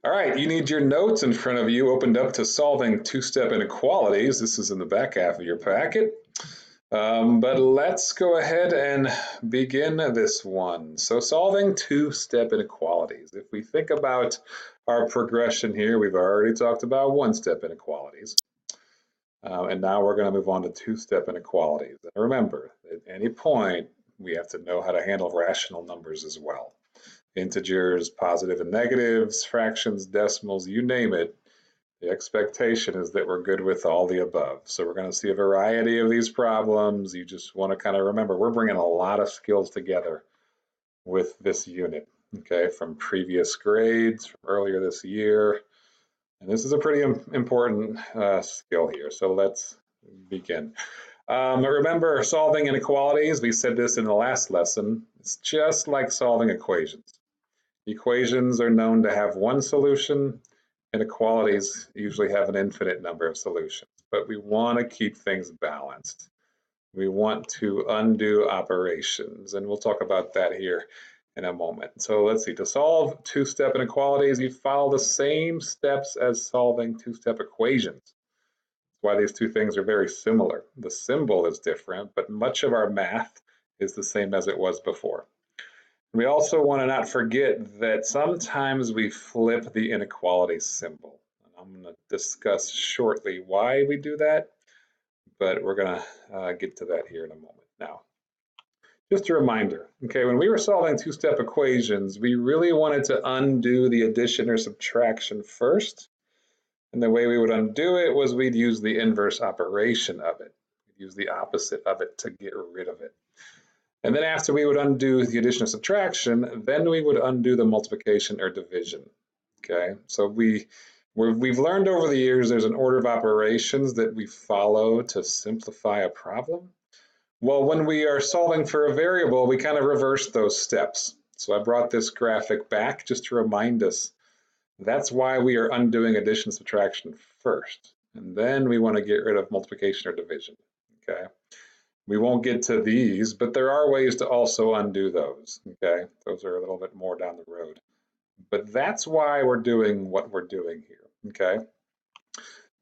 All right, you need your notes in front of you opened up to solving two-step inequalities. This is in the back half of your packet. But let's go ahead and begin this one. So solving two-step inequalities. If we think about our progression here, we've already talked about one-step inequalities. And now we're going to move on to two-step inequalities. And remember, at any point, we have to know how to handle rational numbers as well. Integers, positive and negatives, fractions, decimals, you name it. The expectation is that we're good with all the above. So we're going to see a variety of these problems. You just want to kind of remember, we're bringing a lot of skills together with this unit, okay, from previous grades, from earlier this year. And this is a pretty important skill here. So let's begin. Remember, solving inequalities, we said this in the last lesson, it's just like solving equations. Equations are known to have one solution. Inequalities usually have an infinite number of solutions, but we want to keep things balanced. We want to undo operations, and we'll talk about that here in a moment. So let's see, to solve two-step inequalities, you follow the same steps as solving two-step equations. That's why these two things are very similar. The symbol is different, but much of our math is the same as it was before. We also want to not forget that sometimes we flip the inequality symbol. I'm going to discuss shortly why we do that, but we're going to get to that here in a moment. Now, just a reminder, okay, when we were solving two-step equations, we really wanted to undo the addition or subtraction first. And the way we would undo it was we'd use the inverse operation of it. We'd use the opposite of it to get rid of it. And then after we would undo the addition or subtraction, then we would undo the multiplication or division, okay? So we've learned over the years there's an order of operations that we follow to simplify a problem. Well, when we are solving for a variable, we kind of reverse those steps. So I brought this graphic back just to remind us that's why we are undoing addition and subtraction first. And then we want to get rid of multiplication or division, okay? We won't get to these, but there are ways to also undo those, okay? Those are a little bit more down the road. But that's why we're doing what we're doing here, okay?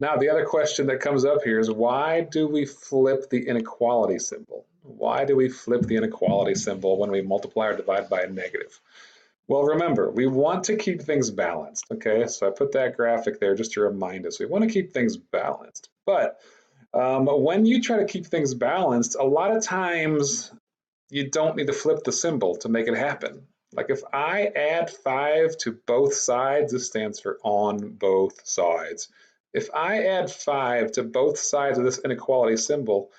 Now, the other question that comes up here is why do we flip the inequality symbol? Why do we flip the inequality symbol when we multiply or divide by a negative? Well, remember, we want to keep things balanced, okay? So I put that graphic there just to remind us. We want to keep things balanced, but when you try to keep things balanced, a lot of times you don't need to flip the symbol to make it happen. Like if I add 5 to both sides, this stands for on both sides. If I add 5 to both sides of this inequality symbol,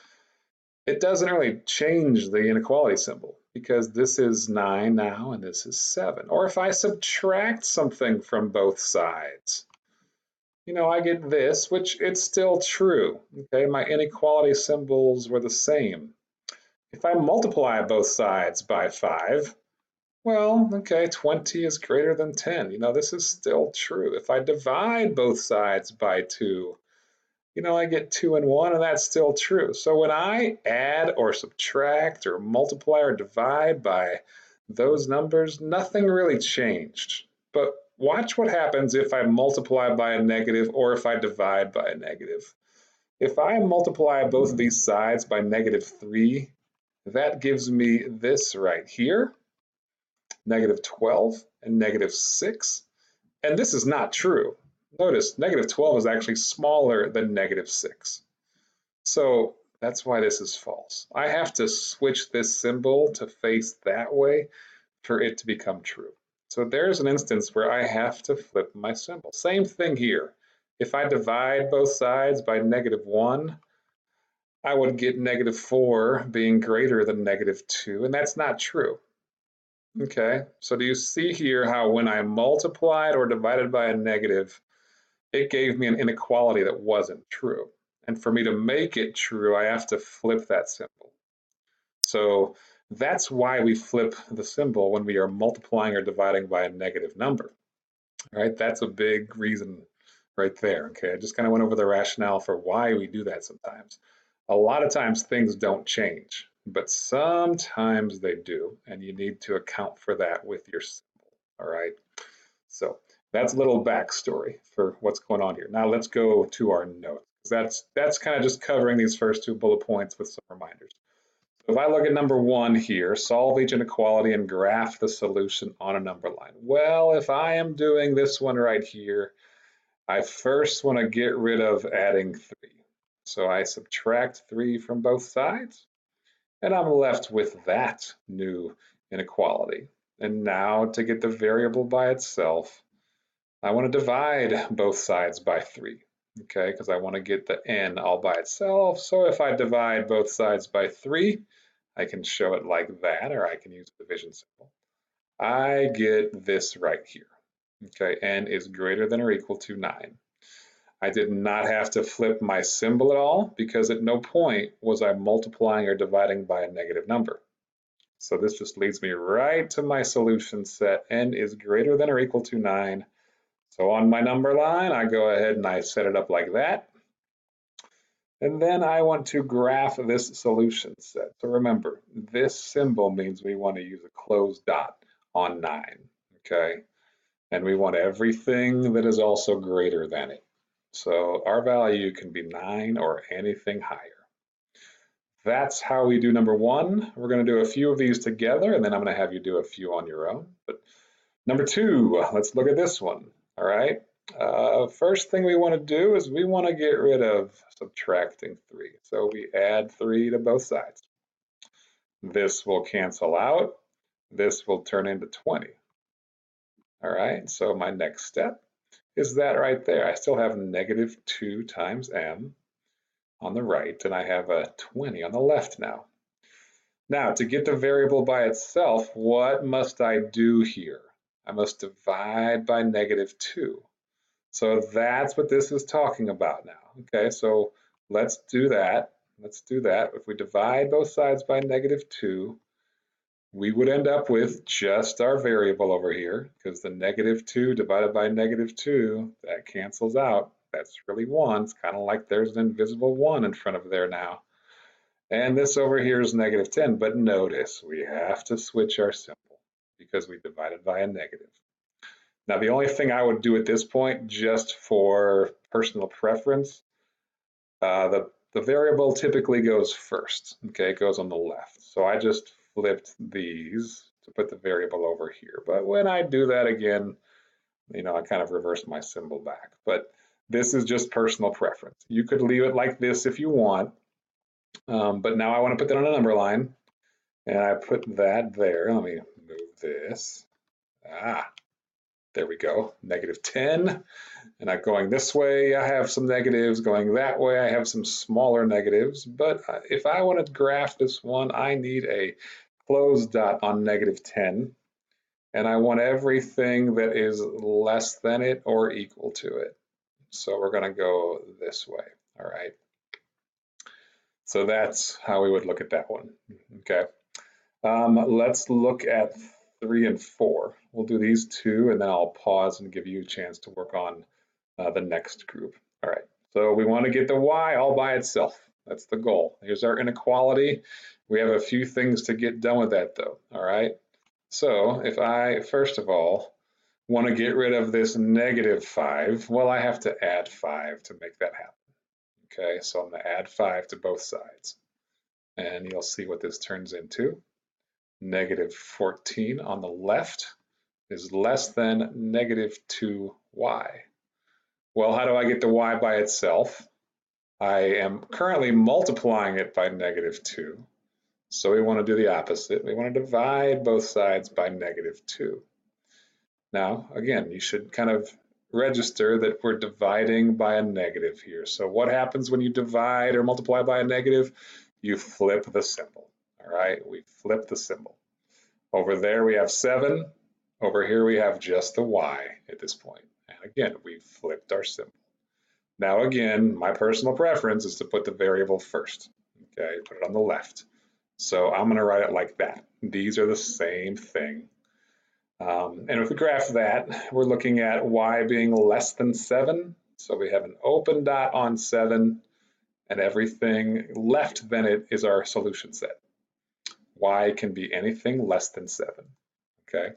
it doesn't really change the inequality symbol because this is 9 now and this is 7. Or if I subtract something from both sides, you know, I get this, which it's still true, okay? My inequality symbols were the same. If I multiply both sides by 5, well, okay, 20 is greater than 10. You know, this is still true. If I divide both sides by 2, you know, I get 2 and 1, and that's still true. So when I add or subtract or multiply or divide by those numbers, nothing really changed. But watch what happens if I multiply by a negative or if I divide by a negative. If I multiply both of these sides by -3, that gives me this right here, -12 and -6. And this is not true. Notice -12 is actually smaller than -6. So that's why this is false. I have to switch this symbol to face that way for it to become true. So there's an instance where I have to flip my symbol. Same thing here. If I divide both sides by -1, I would get -4 being greater than -2, and that's not true. Okay, so do you see here how when I multiplied or divided by a negative, it gave me an inequality that wasn't true. And for me to make it true, I have to flip that symbol. So that's why we flip the symbol when we are multiplying or dividing by a negative number. All right, that's a big reason right there. Okay, I just kind of went over the rationale for why we do that sometimes. A lot of times things don't change, but sometimes they do, and you need to account for that with your symbol. All right, so That's a little backstory for what's going on here. Now let's go to our notes. That's kind of just covering these first two bullet points with some reminders. So if I look at number one here, solve each inequality and graph the solution on a number line. Well, if I am doing this one right here, I first want to get rid of adding 3. So I subtract 3 from both sides, and I'm left with that new inequality. And now to get the variable by itself, I want to divide both sides by 3, okay, because I want to get the n all by itself. So if I divide both sides by 3, I can show it like that, or I can use the division symbol. I get this right here, okay, n is greater than or equal to 9. I did not have to flip my symbol at all because at no point was I multiplying or dividing by a negative number. So this just leads me right to my solution set. N is greater than or equal to 9. So on my number line, I go ahead and I set it up like that. And then I want to graph this solution set. So remember, this symbol means we want to use a closed dot on 9, okay? And we want everything that is also greater than it. So our value can be 9 or anything higher. That's how we do number one. We're going to do a few of these together, and then I'm going to have you do a few on your own. But number two, let's look at this one. All right. First thing we want to do is we want to get rid of subtracting 3. So we add 3 to both sides. This will cancel out. This will turn into 20. All right. So my next step is that right there. I still have negative 2 times m on the right, and I have a 20 on the left now. Now, to get the variable by itself, what must I do here? I must divide by negative 2. So that's what this is talking about now. Okay, so let's do that. Let's do that. If we divide both sides by negative 2, we would end up with just our variable over here, because the negative 2 divided by negative 2, that cancels out. That's really 1. It's kind of like there's an invisible 1 in front of there now. And this over here is negative 10, but notice we have to switch our symbol because we divided by a negative. Now, the only thing I would do at this point, just for personal preference, the variable typically goes first, okay? It goes on the left. So I just flipped these to put the variable over here. But when I do that again, you know, I kind of reversed my symbol back. But this is just personal preference. You could leave it like this if you want. But now I want to put that on a number line, and I put that there. Let me move this. There we go, negative 10. And I'm going this way, I have some negatives. Going that way, I have some smaller negatives. But if I want to graph this one, I need a closed dot on negative 10. And I want everything that is less than it or equal to it. So we're going to go this way, all right? So that's how we would look at that one, okay? Let's look at 3 and 4. We'll do these two, and then I'll pause and give you a chance to work on the next group. All right, so we want to get the y all by itself. That's the goal. Here's our inequality. We have a few things to get done with that, though, all right? So if I, first of all, want to get rid of this negative 5, well, I have to add 5 to make that happen. Okay, so I'm going to add 5 to both sides. And you'll see what this turns into. Negative 14 on the left is less than negative 2y. Well, how do I get the y by itself? I am currently multiplying it by negative 2. So we want to do the opposite. We want to divide both sides by negative 2. Now, again, you should kind of register that we're dividing by a negative here. So what happens when you divide or multiply by a negative? You flip the symbol, all right? We flip the symbol. Over there we have 7. Over here we have just the y at this point. And again, we flipped our symbol. Now again, my personal preference is to put the variable first, okay? Put it on the left. So I'm gonna write it like that. These are the same thing. And if we graph that, we're looking at y being less than 7. So we have an open dot on 7, and everything left than it is our solution set. Y can be anything less than 7, okay?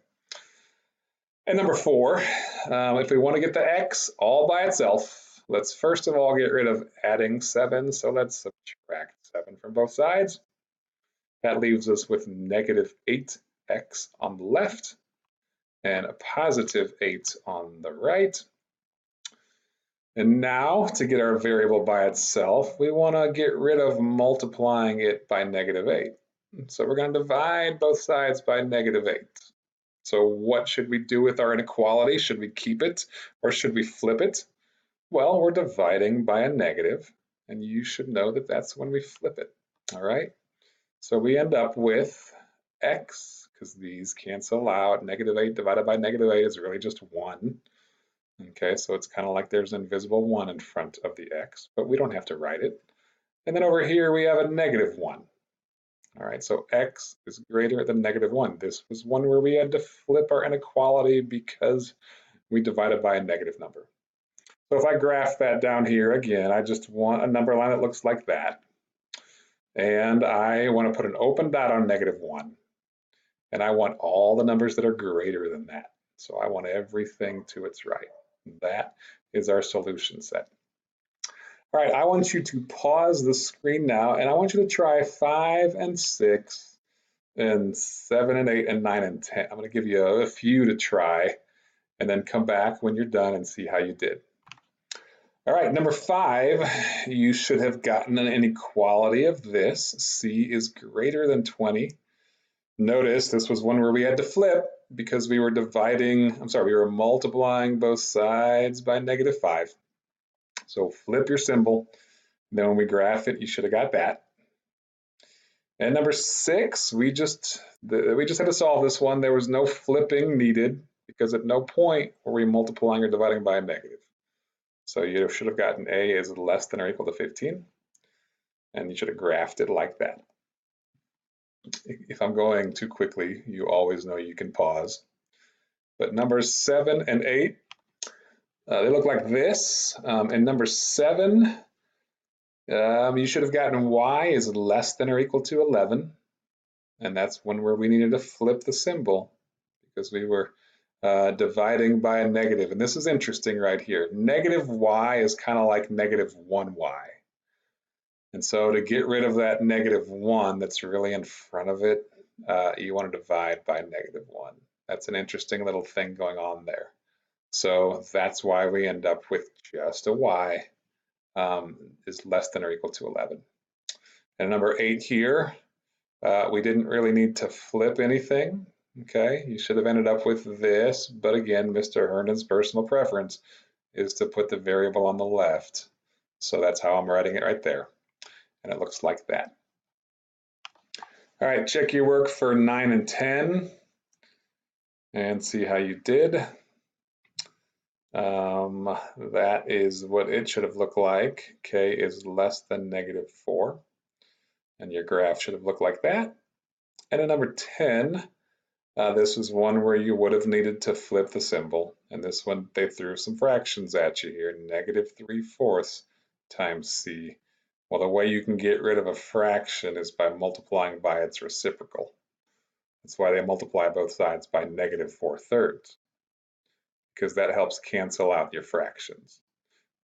And number 4, if we want to get the x all by itself, let's first of all get rid of adding 7. So let's subtract 7 from both sides. That leaves us with negative 8x on the left and a positive 8 on the right. And now to get our variable by itself, we want to get rid of multiplying it by negative 8. So we're going to divide both sides by negative 8. So what should we do with our inequality? Should we keep it or should we flip it? Well, we're dividing by a negative, and you should know that that's when we flip it. All right. So we end up with x, because these cancel out. Negative 8 divided by negative 8 is really just 1. Okay, so it's kind of like there's an invisible 1 in front of the x, but we don't have to write it. And then over here we have a negative 1. All right, so x is greater than negative 1. This was one where we had to flip our inequality because we divided by a negative number. So if I graph that down here again, I just want a number line that looks like that. And I want to put an open dot on negative 1. And I want all the numbers that are greater than that. So I want everything to its right. That is our solution set. All right, I want you to pause the screen now, and I want you to try 5 and 6 and 7 and 8 and 9 and 10. I'm going to give you a few to try, and then come back when you're done and see how you did. All right, number 5, you should have gotten an inequality of this. C is greater than 20. Notice this was one where we had to flip because we were we were multiplying both sides by negative 5. So flip your symbol. Then when we graph it, you should have got that. And number 6, we just had to solve this one. There was no flipping needed because at no point were we multiplying or dividing by a negative. So you should have gotten A is less than or equal to 15. And you should have graphed it like that. If I'm going too quickly, you always know you can pause. But numbers 7 and 8, they look like this. And number 7, you should have gotten y is less than or equal to 11. And that's one where we needed to flip the symbol because we were dividing by a negative. And this is interesting right here. Negative y is kind of like negative 1y. And so to get rid of that negative 1 that's really in front of it, you want to divide by negative 1. That's an interesting little thing going on there. So that's why we end up with just a y is less than or equal to 11. And number 8 here, we didn't really need to flip anything. Okay, you should have ended up with this, but again, Mr. Herndon's personal preference is to put the variable on the left. So that's how I'm writing it right there. And it looks like that. All right, check your work for 9 and 10 and see how you did. That is what it should have looked like. K is less than negative 4. And your graph should have looked like that. And in number 10, this is one where you would have needed to flip the symbol. And this one, they threw some fractions at you here, negative 3/4 times C. Well, the way you can get rid of a fraction is by multiplying by its reciprocal. That's why they multiply both sides by negative 4/3, because that helps cancel out your fractions.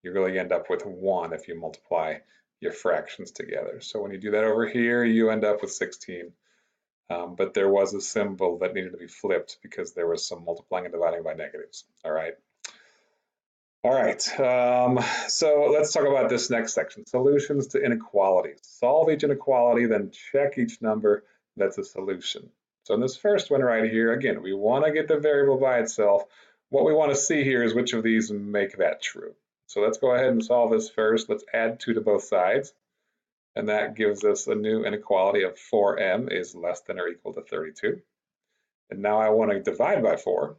You really end up with 1 if you multiply your fractions together. So when you do that over here, you end up with 16. But there was a symbol that needed to be flipped because there was some multiplying and dividing by negatives. All right. All right. So let's talk about this next section, solutions to inequalities. Solve each inequality, then check each number that's a solution. So in this first one right here, again, we want to get the variable by itself. What we want to see here is which of these make that true. So let's go ahead and solve this first. Let's add 2 to both sides. And that gives us a new inequality of 4m is less than or equal to 32. And now I want to divide by 4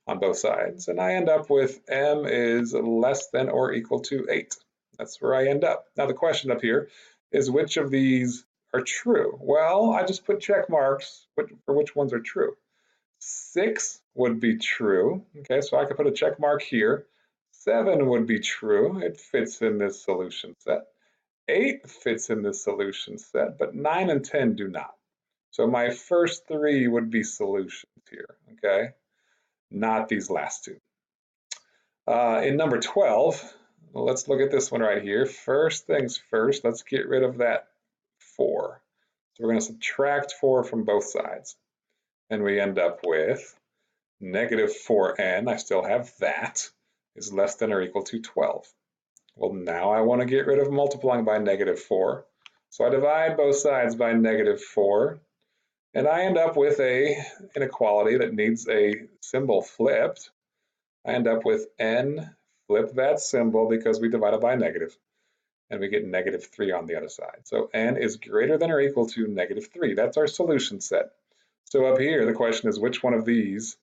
on both sides. And I end up with m is less than or equal to 8. That's where I end up. Now the question up here is which of these are true? Well, I just put check marks for which ones are true. 6 would be true. Okay, so I could put a check mark here. 7 would be true. It fits in this solution set. 8 fits in this solution set, but 9 and 10 do not. So my first 3 would be solutions here, okay? not these last two. In number 12, well, let's look at this one right here. First things first, let's get rid of that 4. So we're going to subtract 4 from both sides. And we end up with negative 4n, I still have that, is less than or equal to 12. Well, now I want to get rid of multiplying by negative 4. So I divide both sides by negative 4. And I end up with an inequality that needs a symbol flipped. I end up with n, flip that symbol because we divided by negative, and we get negative 3 on the other side. So n is greater than or equal to negative 3. That's our solution set. So up here, the question is which one of these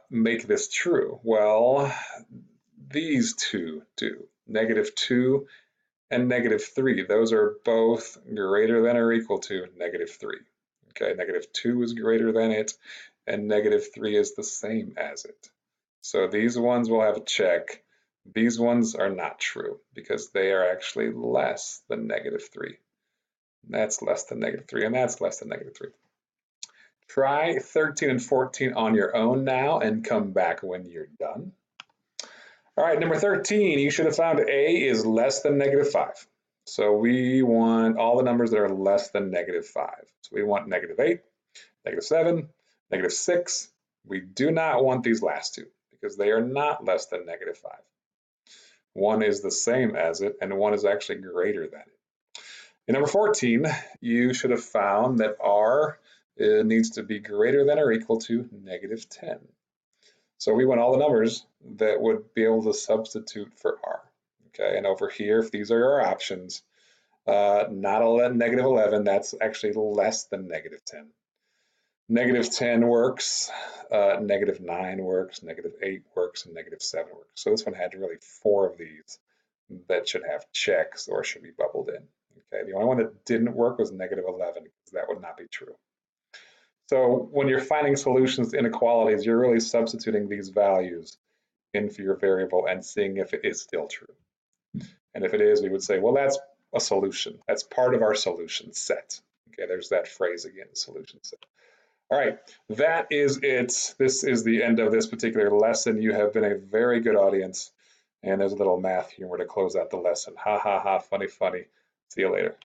make this true? Well, these two do. Negative 2 and negative 3. Those are both greater than or equal to negative 3. Okay, negative 2 is greater than it, and negative 3 is the same as it. So these ones will have a check. These ones are not true because they are actually less than negative 3. That's less than negative 3, and that's less than negative 3. Try 13 and 14 on your own now and come back when you're done. All right, number 13, you should have found A is less than negative 5. So we want all the numbers that are less than negative 5. So we want negative 8, negative 7, negative 6. We do not want these last two because they are not less than negative 5. One is the same as it, and one is actually greater than it. In number 14, you should have found that R needs to be greater than or equal to negative 10. So we want all the numbers that would be able to substitute for R. Okay, and over here, if these are our options, not negative 11, that's actually less than negative 10. Negative 10 works, negative 9 works, negative 8 works, and negative 7 works. So this one had really 4 of these that should have checks or should be bubbled in. Okay, the only one that didn't work was negative 11, because that would not be true. So when you're finding solutions to inequalities, you're really substituting these values in for your variable and seeing if it is still true. And if it is, we would say, well, that's a solution. That's part of our solution set. Okay, there's that phrase again, solution set. All right, that is it. This is the end of this particular lesson. You have been a very good audience. And there's a little math humor to close out the lesson. Ha, ha, ha, funny, funny. See you later.